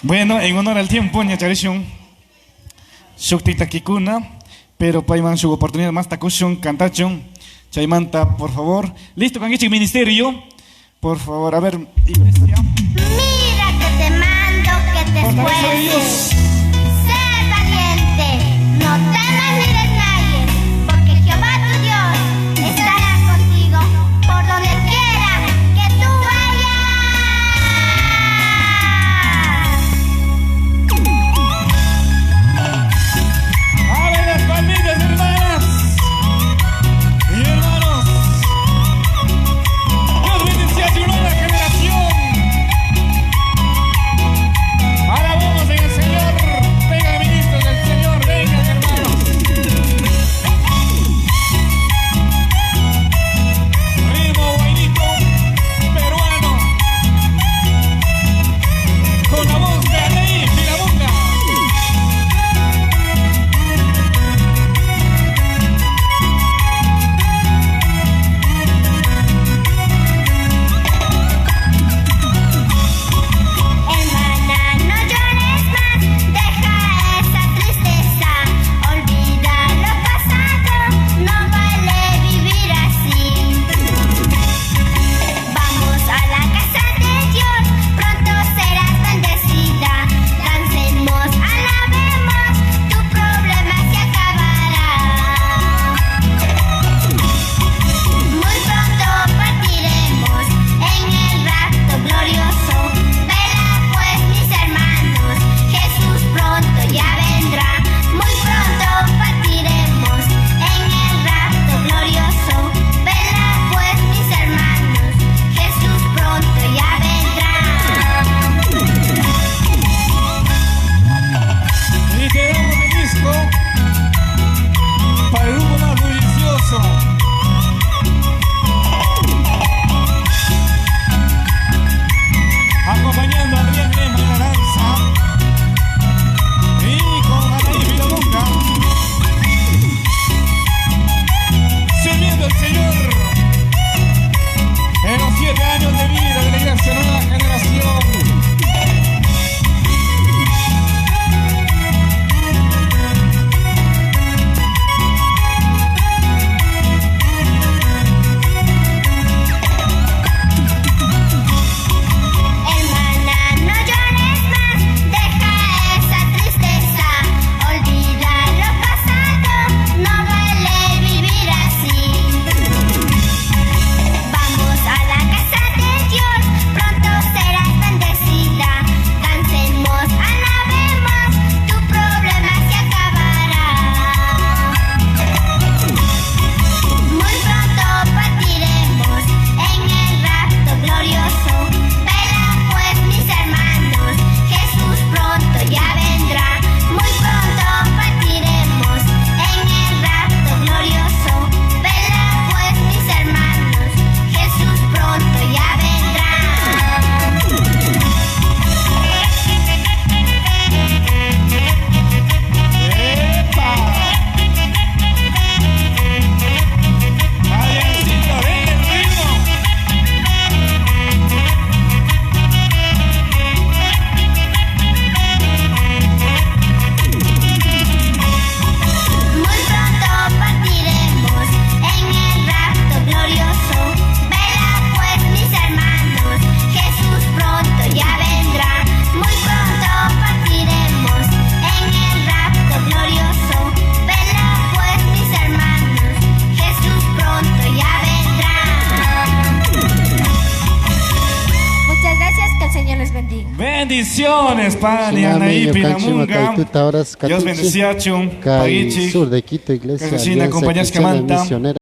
Bueno, en honor al tiempo, ñacharishun, shuktita kikuna, pero paiman su oportunidad más takushun, cantachun, chaymanta, por favor. Listo, con este ministerio, por favor, a ver, iglesia. Mira que te mando que te esfuerces. Sé valiente, no temas ni desmayes, porque Jehová tu Dios estará contigo por donde quiera que tú vayas. A ver las palmitas, hermanas y hermanos. Dios bendice a su nueva generación. Alabamos en el Señor. Vengan, ministros del Señor, vengan, hermanos. Ritmo buenito, peruano, con la voz de Anaí Pilamunga. Hermana, no llores más, deja esa tristeza, olvida lo pasado, no vale vivir así. Vamos a la casa de Dios, pronto serás bendecida. Dancemos, alabemos, tu problema se acabará. Muy pronto partiremos en el rapto glorioso. Vela pues, mis hermanos, Jesús pronto ya vendrá. Muy pronto partiremos en el rapto glorioso. Vela pues, mis hermanos, Jesús pronto ya vendrá. Y te damos el disco para el grupo más bullicioso. Acompañando a Adrián Lema en la danza y con Anaí Pilamunga, sirviendo al Señor en los 7 años de vida de la Iglesia Nueva Generación. Hermana, no llores más, deja esa tristeza, olvida lo pasado, no vale vivir así. Vamos a la casa de Dios, pronto serás bendecida. Dancemos, alabemos, tu problema se acabará. Muy pronto partiremos en el rapto glorioso. Vela pues, mis hermanos, Jesús pronto ya vendrá. Muy pronto partiremos en el rapto glorioso. Vela pues, mis hermanos, Jesús pronto ya vendrá. ¡Epa! ¡Vayancito, ven el ritmo! Muy pronto partiremos en el rapto glorioso. Vela pues, mis hermanos, Jesús pronto ya vendrá. Muy pronto partiremos en el rapto glorioso. Vela pues, mis hermanos, Jesús pronto ya vendrá. Muchas gracias, que el Señor les bendiga. Bendiciones, Pani, Anaí Pilamunga. Dios bendiga, Paguichi, Sur de Quito, Iglesia Casina, Alianza compañías que Cristiana mandan. Misionera.